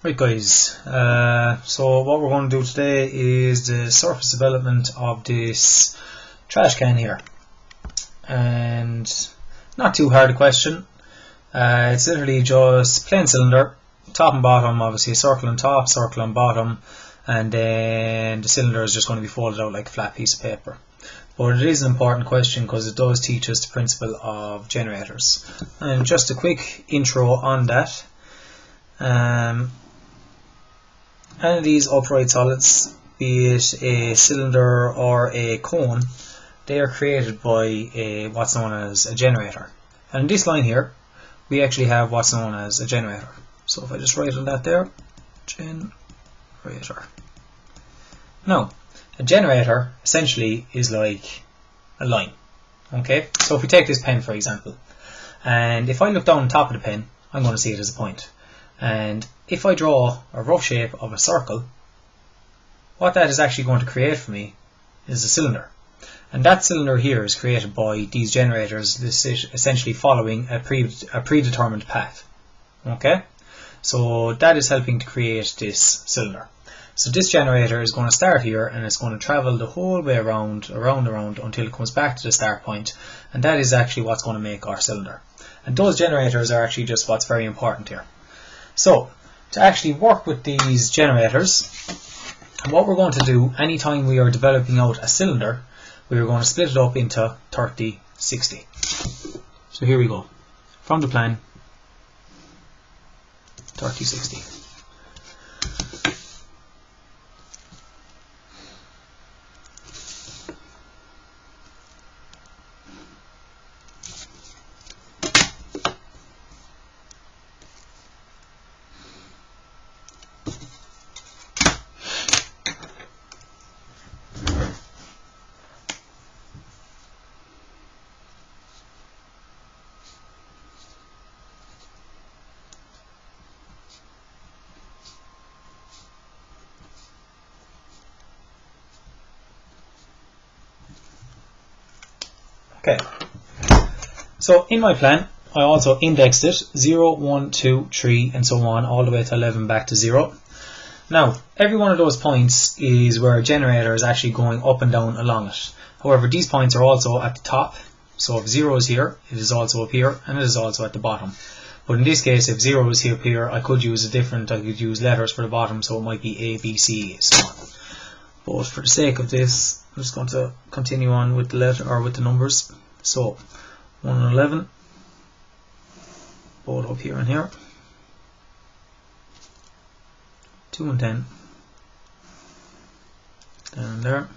Right guys, so what we're going to do today is the surface development of this trash can here, and not too hard a question. It's literally just plain cylinder, top and bottom, obviously a circle on top, circle on bottom, and then the cylinder is just going to be folded out like a flat piece of paper. But it is an important question because it does teach us the principle of generators. And just a quick intro on that. Any of these upright solids, be it a cylinder or a cone, they are created by what's known as a generator. And in this line here, we actually have what's known as a generator. So if I just write on that there, generator. Now, a generator essentially is like a line. Okay, so if we take this pen for example, and if I look down on top of the pen, I'm going to see it as a point. And if I draw a rough shape of a circle, what that is actually going to create for me is a cylinder. And that cylinder here is created by these generators. This is essentially following a predetermined path. Okay, so that is helping to create this cylinder. So this generator is going to start here and it's going to travel the whole way around until it comes back to the start point, and that is actually what's going to make our cylinder. And those generators are actually just what's very important here. So to actually work with these generators, what we're going to do anytime we are developing out a cylinder, we are going to split it up into 30-60. So here we go, from the plan, 30-60. Okay, so in my plan I also indexed it 0, 1, 2, 3 and so on all the way to 11 back to 0. Now every one of those points is where a generator is actually going up and down along it. However, these points are also at the top, so if 0 is here, it is also up here, and it is also at the bottom. But in this case, if 0 is here, I could use I could use letters for the bottom, so it might be A, B, C, so on. But for the sake of this, I'm just going to continue on with the letter or with the numbers. So 1 and 11, both up here and here. 2 and 10, down and there.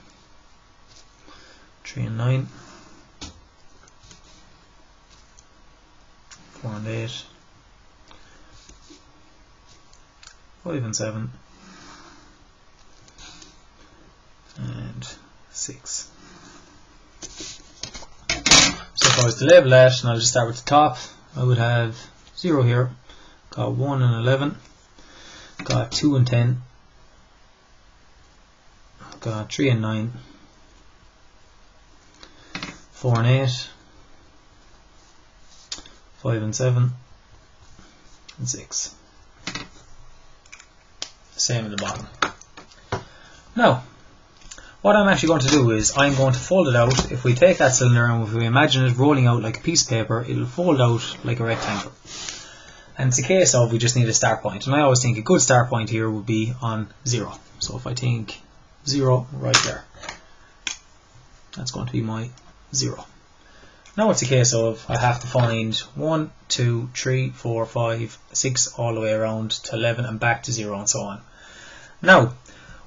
3 and 9, 4 and 8, 5 and 7, and 6. So if I was to label that, and I'll just start with the top, I would have 0 here, got 1 and 11, got 2 and 10, got 3 and 9, 4 and 8, 5 and 7, and 6. Same at the bottom. Now, what I'm actually going to do is I'm going to fold it out. If we take that cylinder and if we imagine it rolling out like a piece of paper, it'll fold out like a rectangle. And it's a case of we just need a start point. And I always think a good start point here would be on 0. So if I think 0 right there, that's going to be my 0. Now it's a case of I have to find 1, 2, 3, 4, 5, 6 all the way around to 11 and back to 0 and so on. Now,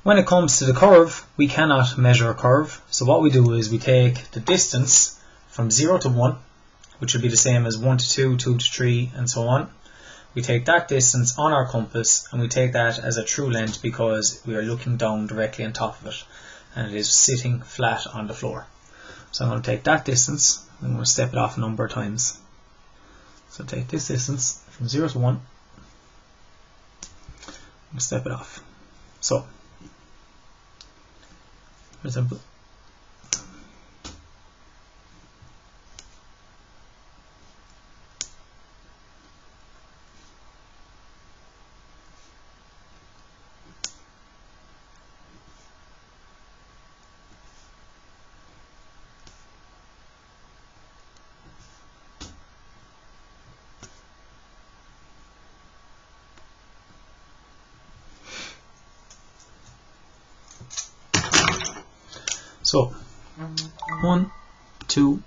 when it comes to the curve, we cannot measure a curve. So what we do is we take the distance from 0 to 1, which would be the same as 1 to 2, 2 to 3, and so on. We take that distance on our compass and we take that as a true length because we are looking down directly on top of it and it is sitting flat on the floor. So I'm going to take that distance and I'm going to step it off a number of times. So take this distance from 0 to 1 and step it off. So, for example, So 1, 2,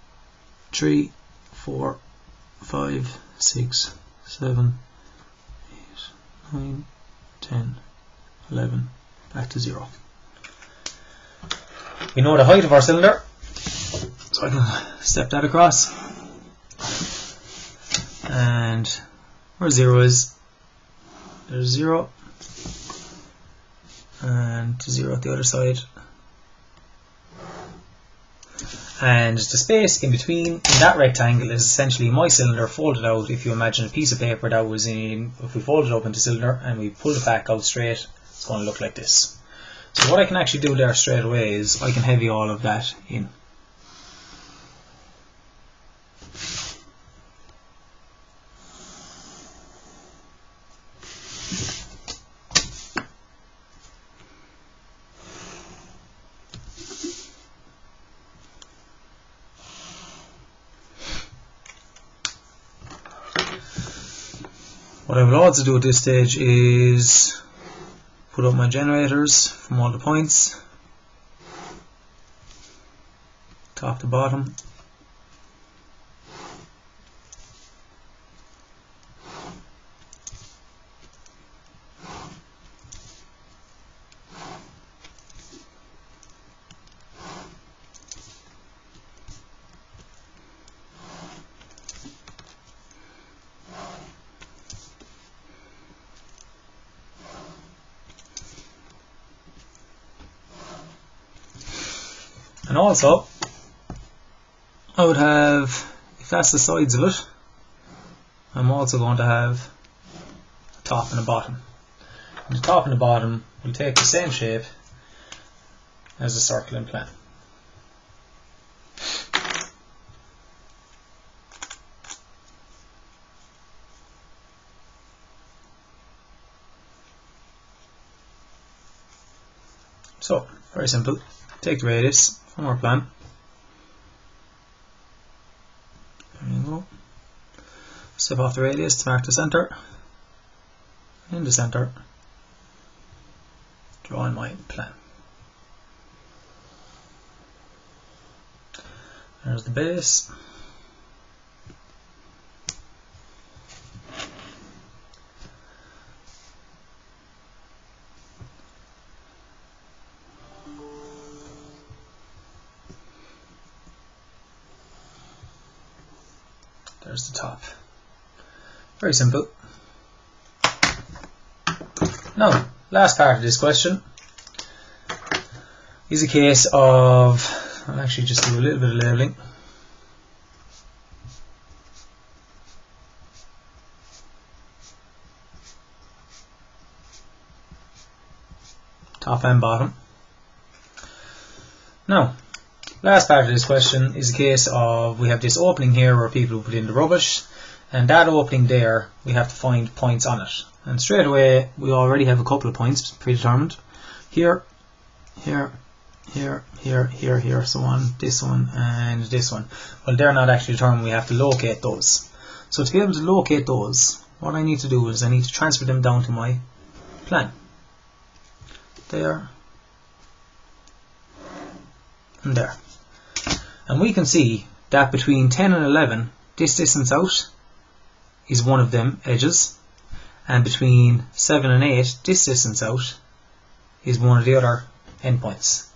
3, 4, 5, 6, 7, 8, 9, 10, 11, back to 0. We know the height of our cylinder, so I can step that across. And where 0 is, there's 0, and 0 at the other side. And the space in between in that rectangle is essentially my cylinder folded out. If you imagine a piece of paper that was in, if we fold it up into cylinder and we pull it back out straight, it's going to look like this. So what I can actually do there straight away is I can heavy all of that in. What I will also do at this stage is put up my generators from all the points, top to bottom. And also, I would have, if that's the sides of it, I'm also going to have a top and a bottom. And the top and the bottom will take the same shape as the circle in plan. So, very simple. Take the radius from our plan. There you go. Step off the radius to mark the centre. In the centre, draw in my plan. There's the base. There's the top. Very simple. Now, last part of this question is a case of, I'll actually just do a little bit of labelling. Top and bottom. Now, last part of this question is a case of, we have this opening here where people put in the rubbish, and that opening there, we have to find points on it. And straight away, we already have a couple of points predetermined. Here, here, here, here, here, here, so on, this one, and this one. Well, they're not actually determined, we have to locate those. So to be able to locate those, what I need to do is I need to transfer them down to my plan. There, and there. And we can see that between 10 and 11, this distance out is one of them edges, and between 7 and 8, this distance out is one of the other endpoints.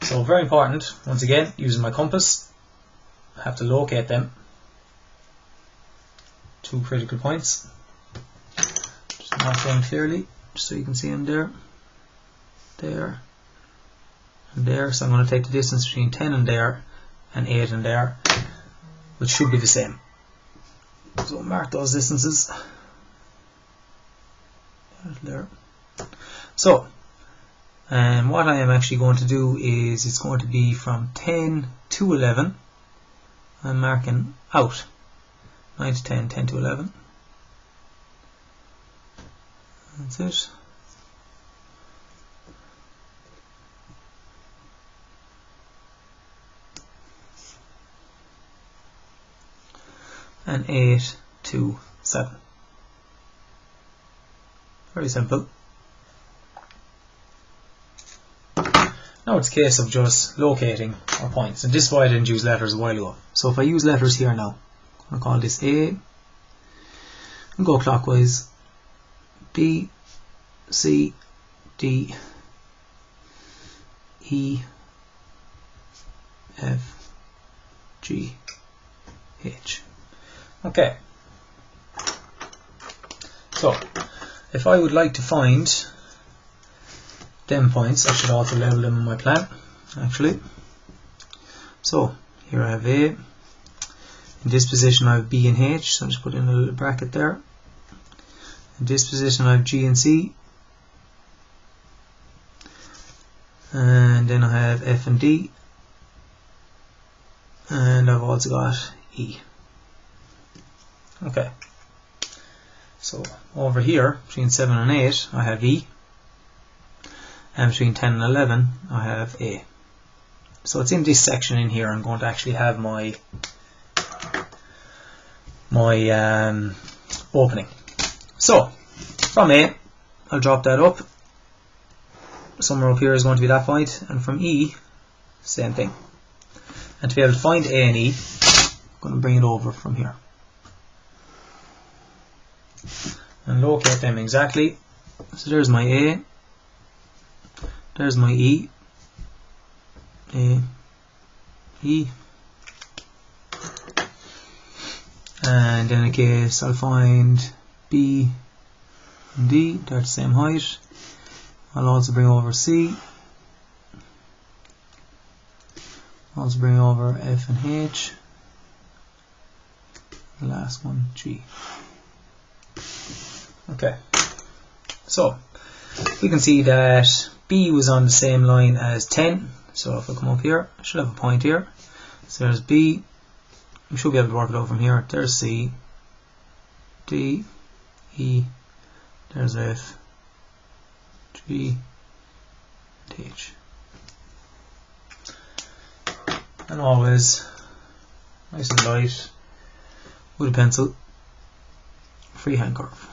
So very important, once again, using my compass, I have to locate them. 2 critical points. Just mark them clearly, just so you can see them there, there, and there. So I'm going to take the distance between 10 and there, and 8 and there, which should be the same. So mark those distances. There. So, what I am actually going to do is it's going to be from 10 to 11. I'm marking out 9 to 10, 10 to 11. That's it. And 8 to 7. Very simple. Now Now it's a case of just locating our points, and this is why I didn't use letters a while ago. So if I use letters here now, I'm going to call this A, and go clockwise, B, C, D, E, F, G, H. Okay. So, if I would like to find them points, I should also label them in my plan, actually. So, here I have A. In this position I have B and H, so I'll just put in a little bracket there. In this position I have G and C. And then I have F and D. And I've also got E. Okay. So over here, between 7 and 8, I have E. And between 10 and 11, I have A. So it's in this section in here I'm going to actually have my opening. So, from A, I'll drop that up. Somewhere up here is going to be that point. And from E, same thing. And to be able to find A and E, I'm going to bring it over from here. And locate them exactly. So there's my A, there's my E, A, E, and in a case I'll find B and D, they're the same height. I'll also bring over C, also bring over F and H, the last one G. Okay, so we can see that B was on the same line as 10, so if I come up here, I should have a point here. So there's B, we should be able to work it out from here. There's C, D, E, there's F, G, and H. And always nice and light with a pencil, freehand curve.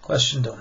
Question done.